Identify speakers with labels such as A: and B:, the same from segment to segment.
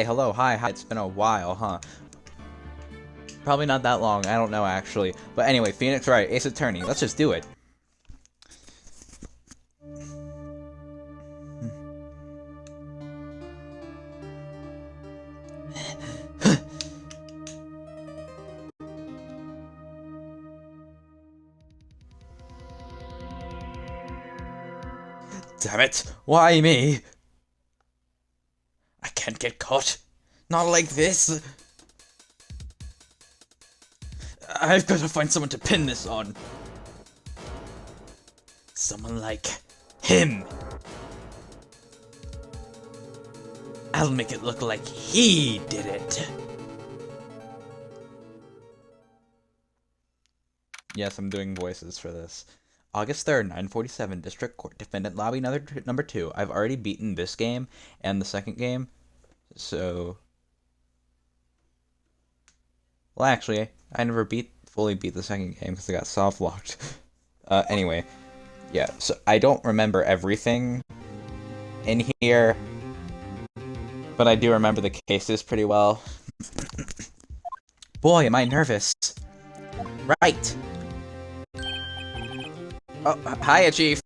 A: hello, hi, it's been a while, huh? Probably not that long, I don't know actually. But anyway, Phoenix Wright, Ace Attorney, let's just do it. Damn it, why me? I can't get caught. Not like this. I've got to find someone to pin this on. Someone like him. I'll make it look like he did it. Yes, I'm doing voices for this. August 3rd, 9:47, District Court, Defendant Lobby number 2. I've already beaten this game and the second game, so... Well, actually, I never fully beat the second game because I got soft-locked. Anyway, yeah, so I don't remember everything in here, but I do remember the cases pretty well. Boy, am I nervous. Right! Oh, hiya, Chief!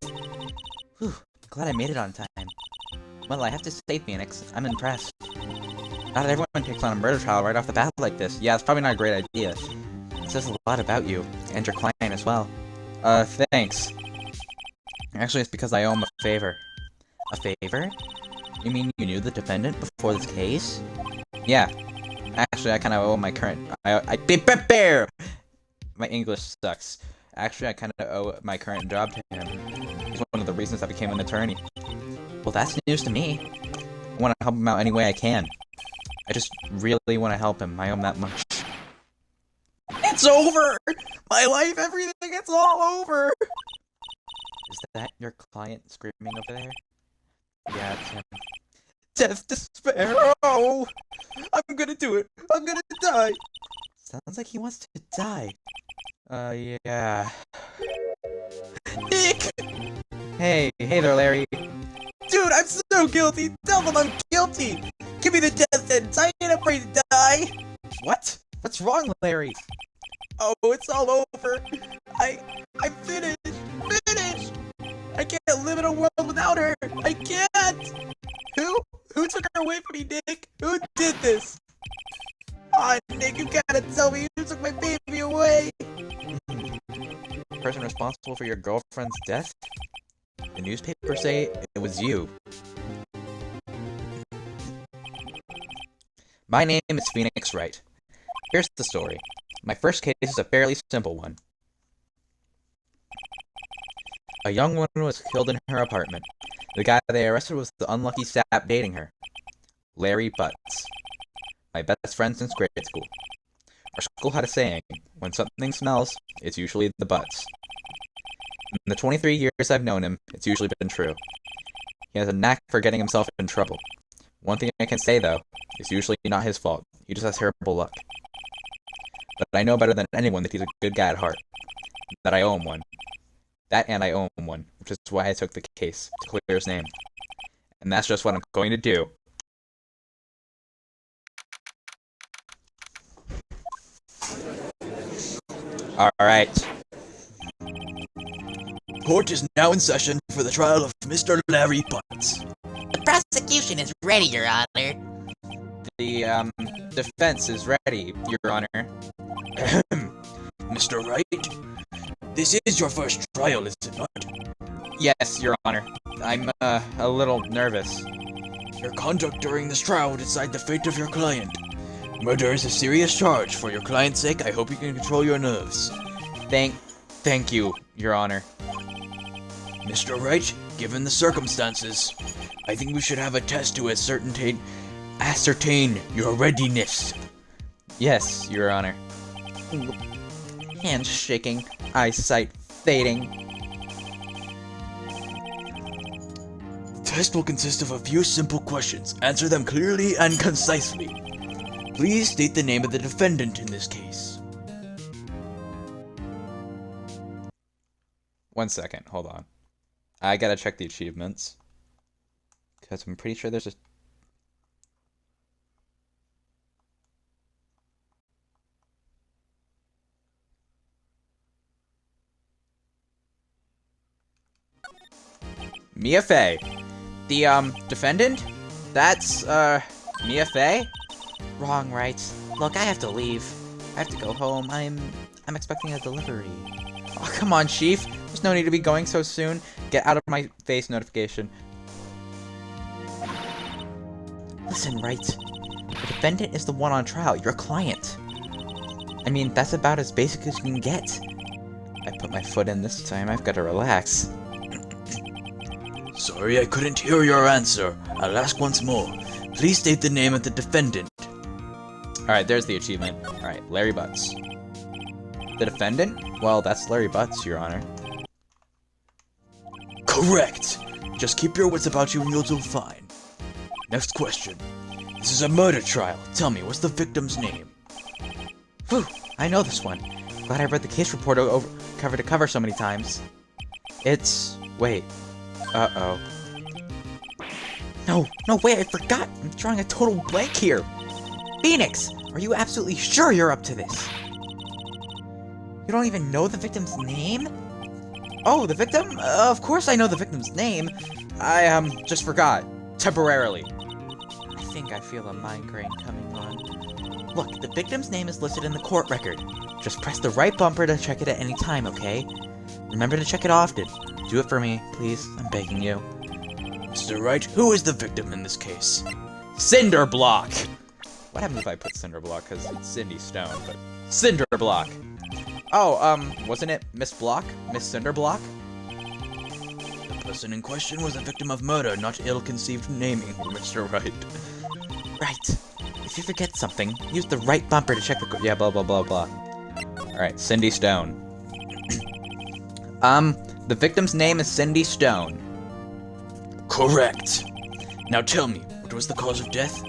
A: Whew, glad I made it on time. Well, I have to say, Phoenix, I'm impressed. Not everyone takes on a murder trial right off the bat like this. Yeah, it's probably not a great idea. It says a lot about you, and your client as well. Thanks. Actually, it's because I owe him a favor. A favor? You mean you knew the defendant before this case? Yeah. Actually, I kind of owe my current... Bear! My English sucks. Actually, I kind of owe my current job to him. He's one of the reasons I became an attorney. Well, that's news to me. I want to help him out any way I can. I just really want to help him. I owe him that much. It's over! My life, everything, it's all over! Is that your client screaming over there? Yeah, it's him. Death, despair, oh! I'm gonna do it! I'm gonna die! Sounds like he wants to die. Yeah. Nick! Hey there, Larry. Dude, I'm so guilty! Tell them I'm guilty! Give me the death sentence! I ain't afraid to die! What? What's wrong, Larry? Oh, it's all over! I'm finished! Finished! I can't live in a world without her! I can't! Who took her away from me, Nick? Who did this? Aw, Nick, you gotta tell me who took my baby away! The person responsible for your girlfriend's death? The newspapers say it was you. My name is Phoenix Wright. Here's the story. My first case is a fairly simple one. A young woman was killed in her apartment. The guy they arrested was the unlucky sap dating her. Larry Butts. My best friend since grade school. Our school had a saying, when something smells, it's usually the butts. In the 23 years I've known him, it's usually been true. He has a knack for getting himself in trouble. One thing I can say, though, it's usually not his fault. He just has terrible luck. But I know better than anyone that he's a good guy at heart. That I owe him one. That and I owe him one, which is why I took the case, to clear his name. And that's just what I'm going to do. Alright. Court is now in session for the trial of Mr. Larry Butts.
B: The prosecution is ready, Your Honor.
A: The, defense is ready, Your Honor.
C: Mr. Wright, this is your first trial, is it not?
A: Yes, Your Honor. I'm, a little nervous.
C: Your conduct during this trial will decide the fate of your client. Murder is a serious charge. For your client's sake, I hope you can control your nerves.
A: Thank you, Your Honor.
C: Mr. Wright, given the circumstances, I think we should have a test to ascertain your readiness.
A: Yes, Your Honor. Hands shaking, eyesight fading.
C: The test will consist of a few simple questions. Answer them clearly and concisely. Please state the name of the defendant in this case.
A: 1 second, hold on. I gotta check the achievements. Because I'm pretty sure there's a... Mia Fey. The, defendant? That's, Mia Fey?
B: Wrong, Wright. Look, I have to leave. I have to go home. I'm expecting a delivery.
A: Oh, come on, Chief. There's no need to be going so soon. Get out of my face notification.
B: Listen, Wright. The defendant is the one on trial, your client.
A: I mean, that's about as basic as you can get. I put my foot in this time. I've got to relax.
C: Sorry, I couldn't hear your answer. I'll ask once more. Please state the name of the defendant.
A: Alright, there's the achievement. Alright, Larry Butts. The defendant? Well, that's Larry Butts, Your Honor.
C: Correct! Just keep your wits about you and you'll do fine. Next question. This is a murder trial. Tell me, what's the victim's name?
A: Whew, I know this one. Glad I read the case report over cover to cover so many times. It's... wait. Uh-oh.
B: No, wait, I forgot! I'm drawing a total blank here! Phoenix! Are you absolutely sure you're up to this? You don't even know the victim's name?
A: Oh, the victim? Of course I know the victim's name. I, just forgot. Temporarily.
B: I think I feel a migraine coming on. Look, the victim's name is listed in the court record. Just press the right bumper to check it at any time, okay? Remember to check it often.
A: Do it for me, please. I'm begging you.
C: Mr. Wright, who is the victim in this case?
A: Cinderblock! What happens if I put Cinderblock? Because it's Cindy Stone, but... Cinderblock! Oh, wasn't it Miss Block? Miss Cinderblock?
C: The person in question was a victim of murder, not ill-conceived naming, Mr. Wright.
B: Right. If you forget something, use the right bumper to check the...
A: Yeah, blah, blah, blah, blah. Alright, Cindy Stone. The victim's name is Cindy Stone.
C: Correct. Now tell me, what was the cause of death?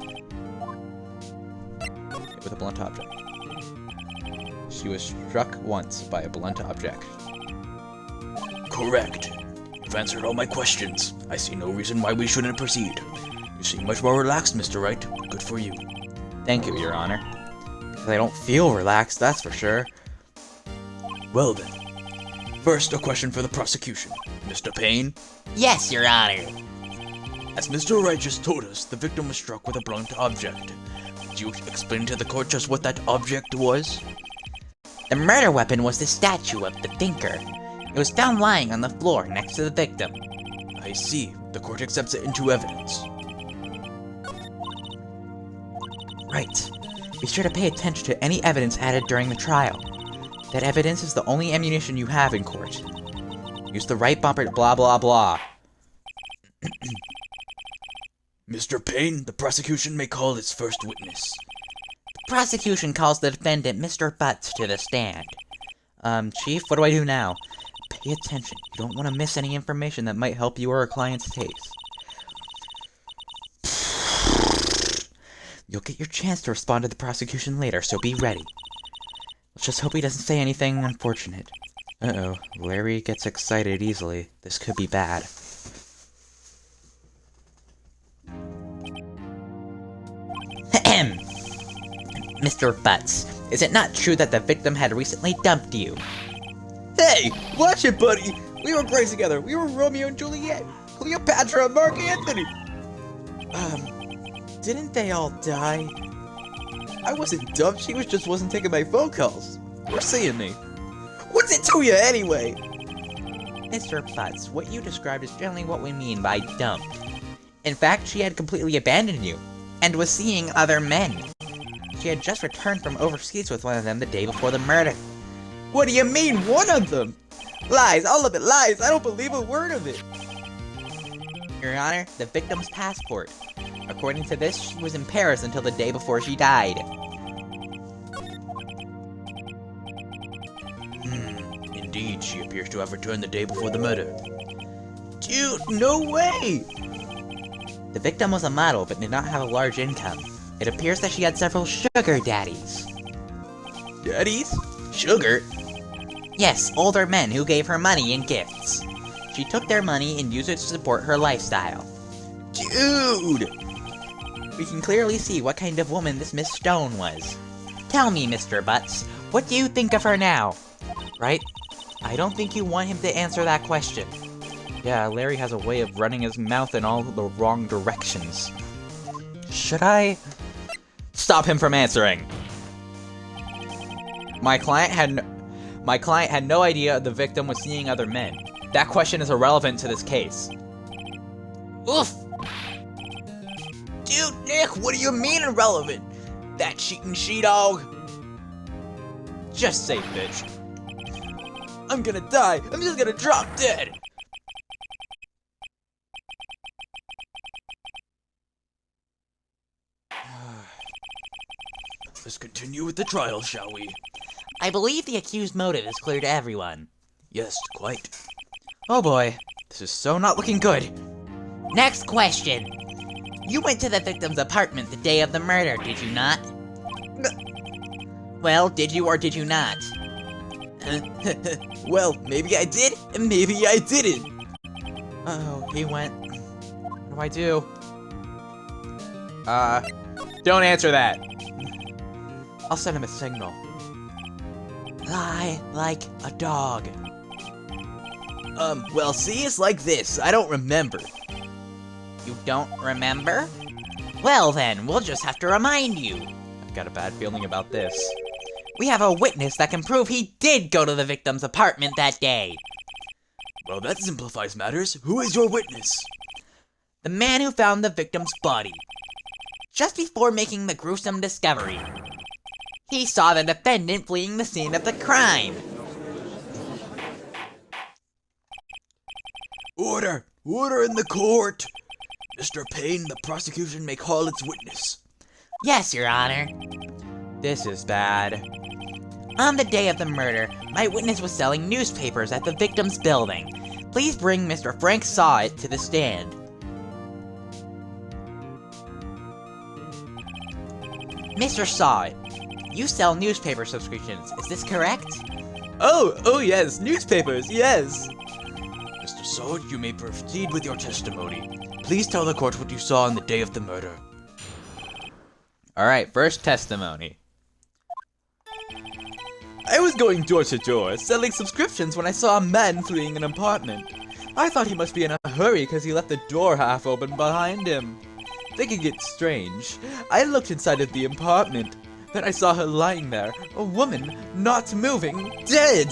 A: With a blunt object. She was struck once by a blunt object.
C: Correct. You've answered all my questions. I see no reason why we shouldn't proceed. You seem much more relaxed, Mr. Wright. Good for you.
A: Thank you, Your Honor. Because I don't feel relaxed, that's for sure.
C: Well then. First, a question for the prosecution. Mr. Payne?
B: Yes, Your Honor.
C: As Mr. Wright just told us, the victim was struck with a blunt object. Would you explain to the court just what that object was?
B: The murder weapon was the statue of the Thinker. It was found lying on the floor next to the victim.
C: I see. The court accepts it into evidence.
B: Right. Be sure to pay attention to any evidence added during the trial. That evidence is the only ammunition you have in court. Use the right bumper to blah blah blah.
C: Mr. Payne, the prosecution may call its first witness.
B: The prosecution calls the defendant Mr. Butts to the stand.
A: Chief, what do I do now?
B: Pay attention. You don't want to miss any information that might help you or a client's case. You'll get your chance to respond to the prosecution later, so be ready. Let's just hope he doesn't say anything unfortunate.
A: Uh-oh, Larry gets excited easily. This could be bad.
B: Ahem. Mr. Butts, is it not true that the victim had recently dumped you?
A: Hey, watch it, buddy! We were great together. We were Romeo and Juliet. Cleopatra and Mark Antony. Didn't they all die? I wasn't dumped. She just wasn't taking my phone calls. Or seeing me. What's it to you anyway?
B: Mr. Butts, what you described is generally what we mean by dump. In fact, she had completely abandoned you, and was seeing other men. She had just returned from overseas with one of them the day before the murder.
A: What do you mean, one of them? Lies, all of it lies. I don't believe a word of it.
B: Your Honor, the victim's passport. According to this, she was in Paris until the day before she died.
C: Indeed, she appears to have returned the day before the murder.
A: Dude, no way!
B: The victim was a model, but did not have a large income. It appears that she had several sugar daddies.
A: Daddies?
B: Sugar? Yes, older men who gave her money and gifts. She took their money and used it to support her lifestyle.
A: Dude!
B: We can clearly see what kind of woman this Miss Stone was. Tell me, Mr. Butts, what do you think of her now? Right? I don't think you want him to answer that question.
A: Yeah, Larry has a way of running his mouth in all the wrong directions. Should I stop him from answering? My client had no idea the victim was seeing other men. That question is irrelevant to this case.
B: Oof! Dude, Nick, what do you mean irrelevant? That cheating she-dog?
A: Just say, bitch.
B: I'm gonna die. I'm just gonna drop dead.
C: Let's continue with the trial, shall we?
B: I believe the accused motive is clear to everyone.
C: Yes, quite.
A: Oh boy, this is so not looking good.
B: Next question. You went to the victim's apartment the day of the murder, did you not? Well, did you or did you not?
A: Well, maybe I did, and maybe I didn't. Uh-oh, he went. What do I do? Don't answer that. I'll send him a signal.
B: Lie like a dog.
A: Well, see, it's like this. I don't remember.
B: You don't remember? Well then, we'll just have to remind you.
A: I've got a bad feeling about this.
B: We have a witness that can prove he did go to the victim's apartment that day.
C: Well, that simplifies matters. Who is your witness?
B: The man who found the victim's body. Just before making the gruesome discovery. He saw the defendant fleeing the scene of the crime.
C: Order! Order in the court! Mr. Payne, the prosecution may call its witness.
B: Yes, Your Honor.
A: This is bad.
B: On the day of the murder, my witness was selling newspapers at the victim's building. Please bring Mr. Frank Sawit to the stand. Mr. Sawit, you sell newspaper subscriptions, is this correct?
A: Oh yes, newspapers, yes.
C: Mr. Sawit, you may proceed with your testimony. Please tell the court what you saw on the day of the murder.
A: Alright, first testimony. I was going door to door, selling subscriptions when I saw a man fleeing an apartment. I thought he must be in a hurry because he left the door half open behind him. Thinking it strange, I looked inside of the apartment. Then I saw her lying there, a woman, not moving, dead!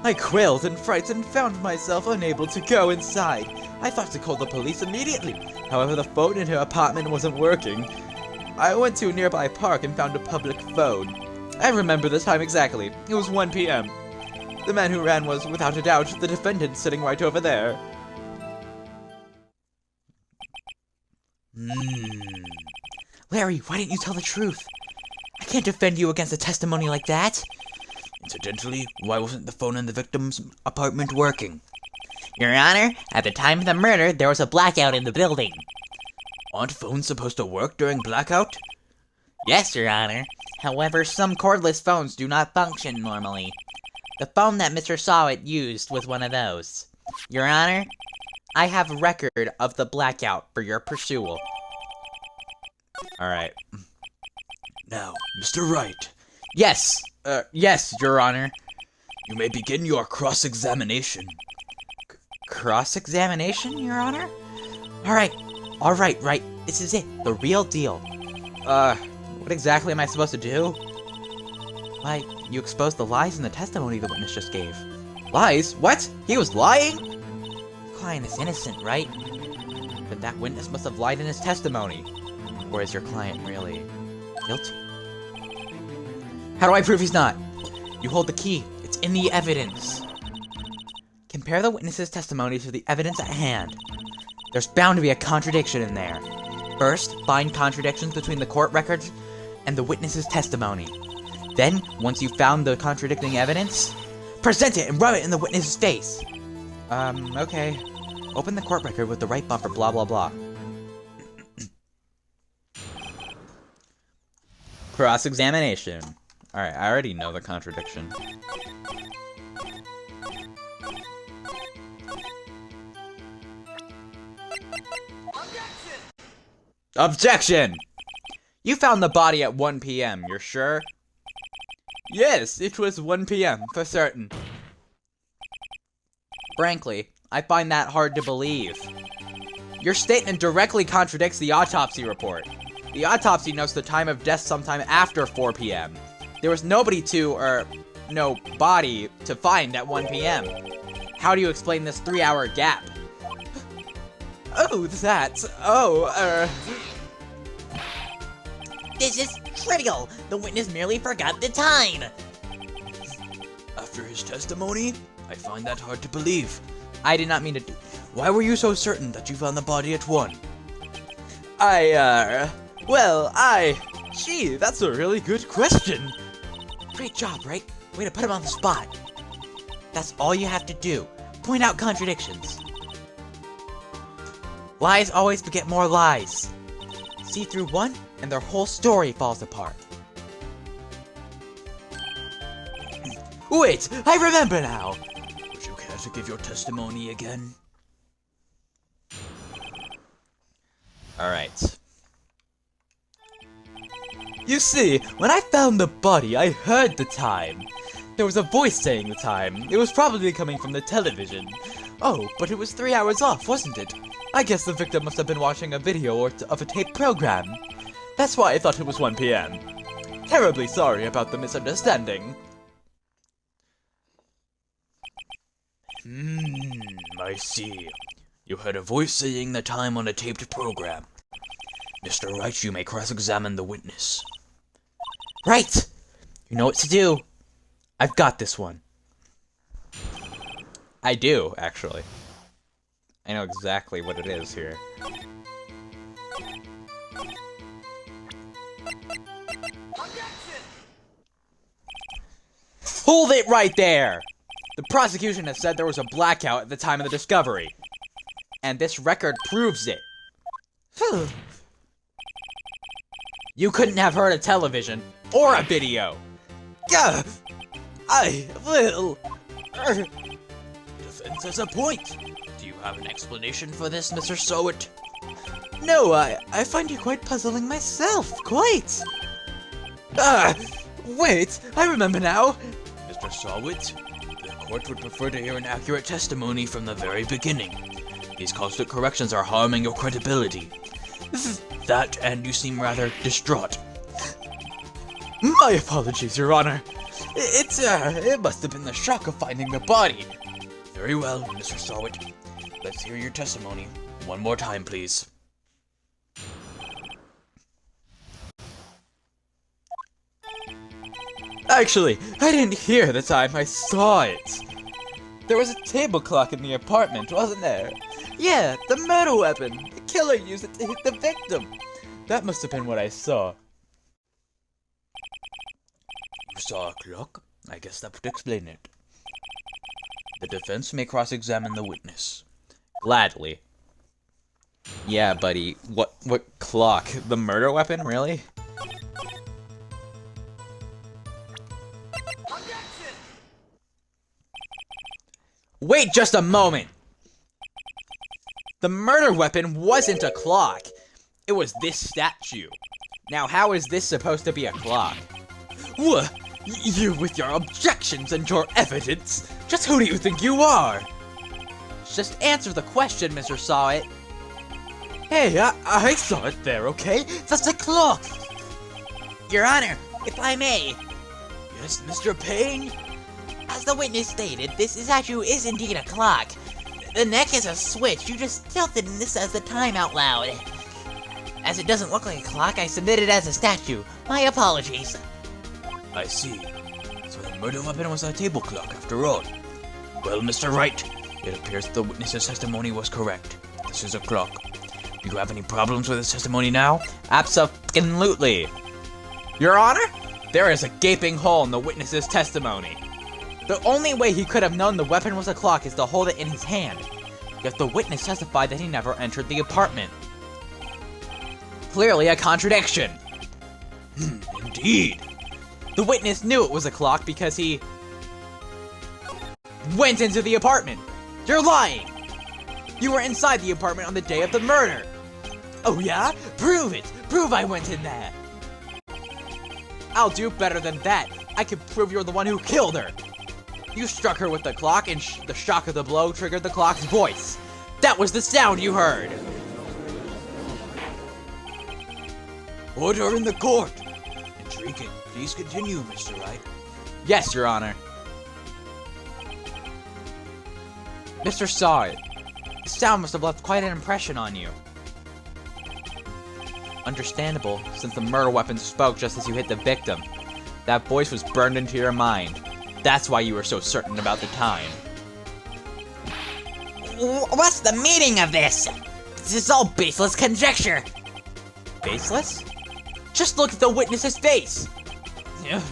A: I quailed in fright and found myself unable to go inside. I thought to call the police immediately. However, the phone in her apartment wasn't working. I went to a nearby park and found a public phone. I remember the time exactly. It was 1 p.m. The man who ran was, without a doubt, the defendant sitting right over there.
B: Larry, why didn't you tell the truth? I can't defend you against a testimony like that.
C: Incidentally, why wasn't the phone in the victim's apartment working?
B: Your Honor, at the time of the murder, there was a blackout in the building.
C: Aren't phones supposed to work during blackout?
B: Yes, Your Honor. However, some cordless phones do not function normally. The phone that Mr. Sawit used was one of those. Your Honor, I have a record of the blackout for your pursuit.
A: Alright.
C: Now, Mr. Wright.
A: Yes! Yes, Your Honor.
C: You may begin your cross-examination.
A: Cross-examination, Your Honor?
B: Alright, right. This is it. The real deal.
A: What exactly am I supposed to do?
B: Why, you exposed the lies in the testimony the witness just gave.
A: Lies? What? He was lying?
B: The client is innocent, right?
A: But that witness must have lied in his testimony.
B: Or is your client really guilty?
A: How do I prove he's not?
B: You hold the key. It's in the evidence. Compare the witness's testimony to the evidence at hand. There's bound to be a contradiction in there. First, find contradictions between the court records and the witness's testimony. Then, once you've found the contradicting evidence, present it and rub it in the witness's face.
A: Okay.
B: Open the court record with the right bumper, blah blah blah.
A: Cross-examination. Alright, I already know the contradiction. Objection! You found the body at 1 p.m., you're sure? Yes, it was 1 p.m., for certain. Frankly, I find that hard to believe. Your statement directly contradicts the autopsy report. The autopsy notes the time of death sometime after 4 p.m. There was no body to find at 1 p.m. How do you explain this 3-hour gap? Oh,
B: This is trivial. The witness merely forgot the time.
C: After his testimony, I find that hard to believe.
A: I did not mean to.
C: Why were you so certain that you found the body at 1?
A: Gee, that's a really good question.
B: Great job, Wright. Way to put him on the spot. That's all you have to do. Point out contradictions. Lies always beget more lies. See through one, and their whole story falls apart.
A: Wait, I remember now.
C: Would you care to give your testimony again?
A: Alright. You see, when I found the body, I heard the time. There was a voice saying the time. It was probably coming from the television. Oh, but it was 3 hours off, wasn't it? I guess the victim must have been watching a video of a taped program. That's why I thought it was 1 p.m. Terribly sorry about the misunderstanding.
C: I see. You heard a voice saying the time on a taped program. Mr. Wright, you may cross-examine the witness.
A: Right! You know what to do. I've got this one. I do, actually. I know exactly what it is here. Hold it right there! The prosecution has said there was a blackout at the time of the discovery. And this record proves it. You couldn't have heard a television or a video. Yeah, I will.
C: Defense has a point. Do you have an explanation for this, Mr. Sowit?
A: No, I find you quite puzzling myself, quite. Wait, I remember now.
C: Mr. Sowit, the court would prefer to hear an accurate testimony from the very beginning. These constant corrections are harming your credibility. That, and you seem rather distraught.
A: My apologies, Your Honor. It must have been the shock of finding the body.
C: Very well, Mr. Sowit. Let's hear your testimony. One more time, please.
A: Actually, I didn't hear the time, I saw it. There was a table clock in the apartment, wasn't there? Yeah, the murder weapon. The killer used it to hit the victim. That must have been what I saw.
C: You saw a clock? I guess that would explain it. The defense may cross-examine the witness.
A: Gladly. Yeah, buddy. What clock? The murder weapon, really? Wait just a moment! The murder weapon wasn't a clock. It was this statue. Now, how is this supposed to be a clock? What? You with your objections and your evidence? Just who do you think you are? Just answer the question, Mr. Sowit. Hey, I saw it there, okay? That's a clock!
B: Your Honor, if I may.
C: Yes, Mr. Payne?
B: As the witness stated, this statue is indeed a clock. The neck is a switch. You just tilted and this says the time out loud. As it doesn't look like a clock, I submit it as a statue. My apologies.
C: I see. So the murder weapon was a table clock after all. Well, Mr. Wright, it appears the witness's testimony was correct. This is a clock. Do you have any problems with his testimony now?
A: Abso-fucking-lutely. Your Honor, there is a gaping hole in the witness's testimony. The only way he could have known the weapon was a clock is to hold it in his hand. Yet the witness testified that he never entered the apartment. Clearly a contradiction.
C: Indeed.
A: The witness knew it was a clock because he went into the apartment. You're lying. You were inside the apartment on the day of the murder. Oh yeah? Prove it. Prove I went in there. I'll do better than that. I can prove you're the one who killed her. You struck her with the clock, and the shock of the blow triggered the clock's voice. That was the sound you heard!
C: Order in the court! Intriguing. Please continue, Mr. Wright.
A: Yes, Your Honor. Mr. Saw It. The sound must have left quite an impression on you. Understandable, since the murder weapon spoke just as you hit the victim. That voice was burned into your mind. That's why you were so certain about the time.
B: What's the meaning of this? This is all baseless conjecture.
A: Baseless? Just look at the witness's face!
C: Would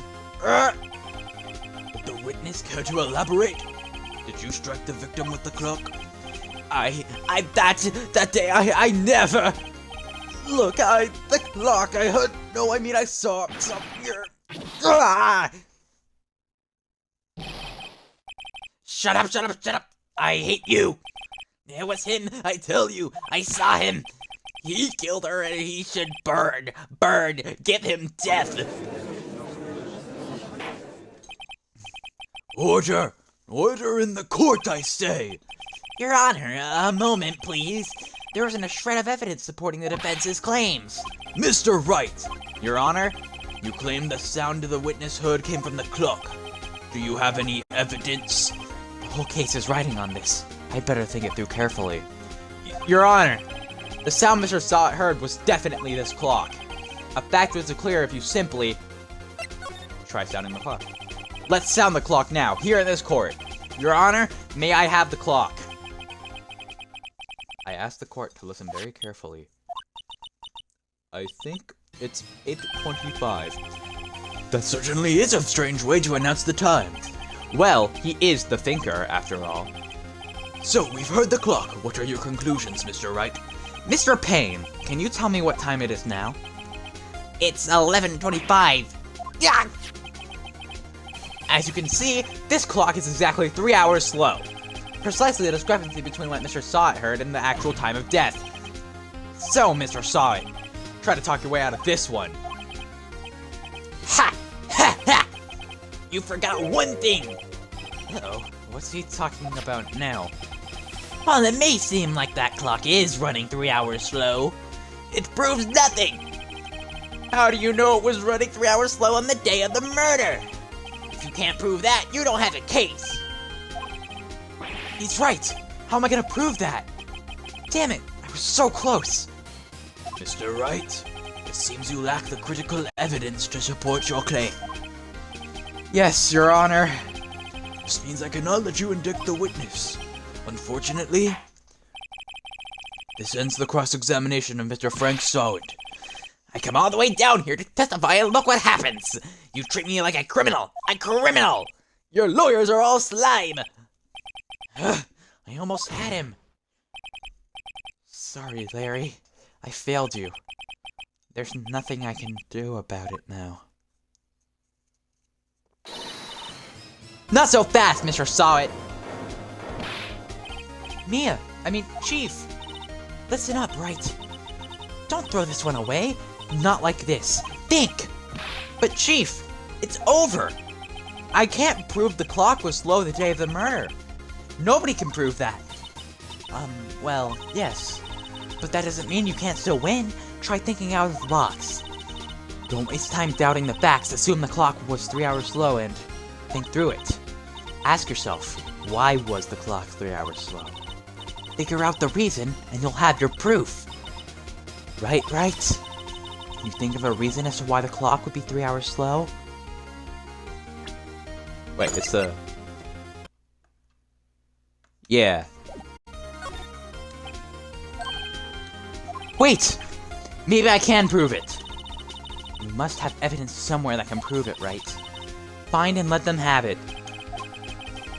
C: the witness care to elaborate? Did you strike the victim with the clock?
A: That day, I never... Look, the clock, I heard... No, I mean, I saw some here. Ah!
B: Shut up. I hate you. It was him, I tell you. I saw him. He killed her and he should burn. Give him death.
C: Order in the court, I say.
B: Your Honor, a moment, please. There isn't a shred of evidence supporting the defense's claims.
C: Mr. Wright,
A: Your Honor?
C: you claim the sound the witness heard came from the clock. Do you have any evidence?
A: The whole case is riding on this. I'd better think it through carefully. Your Honor, the sound Mr. Saw It heard was definitely this clock. A fact was clear if you simply... Try sounding the clock. Let's sound the clock now, here in this court. Your Honor, may I have the clock? I asked the court to listen very carefully. I think it's 8:25.
C: That certainly is a strange way to announce the time.
A: Well, he is the thinker, after all.
C: So, we've heard the clock. What are your conclusions, Mr. Wright?
A: Mr. Payne, can you tell me what time it is now?
B: It's 11:25. Yeah.
A: As you can see, this clock is exactly 3 hours slow. Precisely the discrepancy between what Mr. Saw It heard and the actual time of death. So, Mr. Saw It, try to talk your way out of this one.
B: Ha! You forgot one thing.
A: Uh-oh, what's he talking about now?
B: While it may seem like that clock is running 3 hours slow, it proves nothing. How do you know it was running 3 hours slow on the day of the murder? If you can't prove that, you don't have a case.
A: He's right! How am I gonna prove that? Damn it, I was so close!
C: Mr. Wright, it seems you lack the critical evidence to support your claim.
A: Yes, Your Honor.
C: This means I cannot let you indict the witness. Unfortunately, this ends the cross-examination of Mr. Frank Saw It.
B: I come all the way down here to testify and look what happens. You treat me like a criminal. A criminal! Your lawyers are all slime. I almost had him.
A: Sorry, Larry. I failed you. There's nothing I can do about it now. Not so fast, Mr. Saw It! Chief! Listen up, Wright. Don't throw this one away. Not like this. Think! But Chief, it's over! I can't prove the clock was slow the day of the murder. Nobody can prove that. Well, yes. But that doesn't mean you can't still win. Try thinking out of the box. Don't waste time doubting the facts. Assume the clock was 3 hours slow and think through it. Ask yourself, why was the clock 3 hours slow? Figure out the reason, and you'll have your proof. Right? Can you think of a reason as to why the clock would be 3 hours slow? Wait, it's the... Yeah. Wait! Maybe I can prove it! You must have evidence somewhere that can prove it, right? Find and let them have it.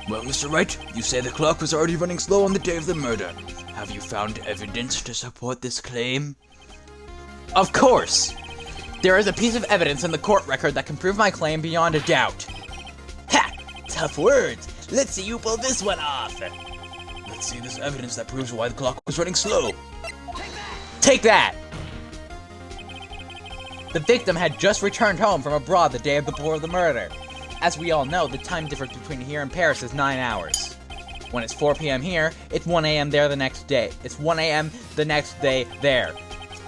C: Well, Mr. Wright, you say the clock was already running slow on the day of the murder. Have you found evidence to support this claim?
A: Of course! There is a piece of evidence in the court record that can prove my claim beyond a doubt.
B: Ha! Tough words. Let's see you pull this one off.
C: Let's see this evidence that proves why the clock was running slow.
A: Take that! The victim had just returned home from abroad the day before the murder. As we all know, the time difference between here and Paris is 9 hours. When it's 4 p.m. here, it's 1 a.m. there the next day. It's 1 a.m. the next day there.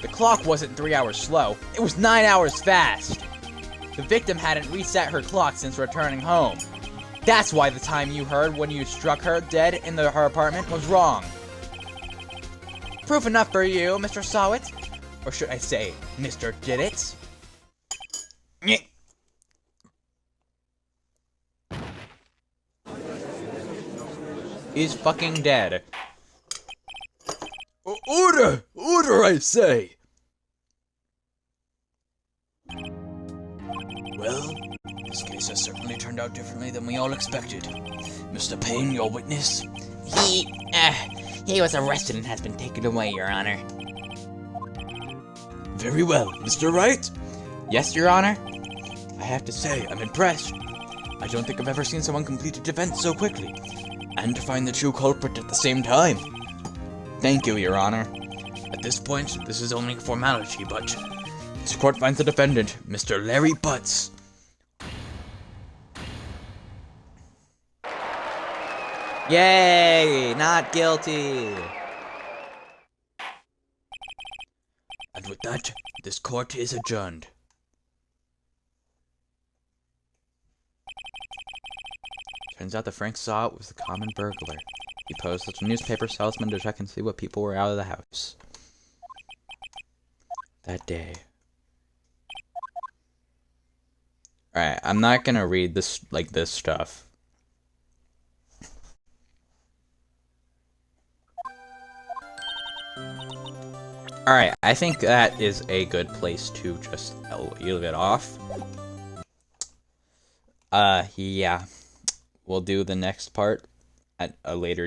A: The clock wasn't 3 hours slow, it was 9 hours fast. The victim hadn't reset her clock since returning home. That's why the time you heard when you struck her dead in her apartment was wrong. Proof enough for you, Mr. Sawit? Or should I say, Mr. Did It? He's fucking dead.
C: Order! Order, I say! Well, this case has certainly turned out differently than we all expected. Mr. Payne, your witness?
B: He was arrested and has been taken away, Your Honor.
C: Very well. Mr. Wright?
A: Yes, Your Honor?
C: I have to say, I'm impressed. I don't think I've ever seen someone complete a defense so quickly. And to find the true culprit at the same time.
A: Thank you, Your Honor.
C: At this point, this is only a formality, but this court finds the defendant, Mr. Larry Butts.
A: Yay! Not guilty!
C: And with that, this court is adjourned.
A: Turns out that Frank Sawit was the common burglar. He posed as a newspaper salesman to check and see what people were out of the house. That day. Alright, I'm not gonna read this, this stuff. Alright, I think that is a good place to just leave it off. Yeah. We'll do the next part at a later date.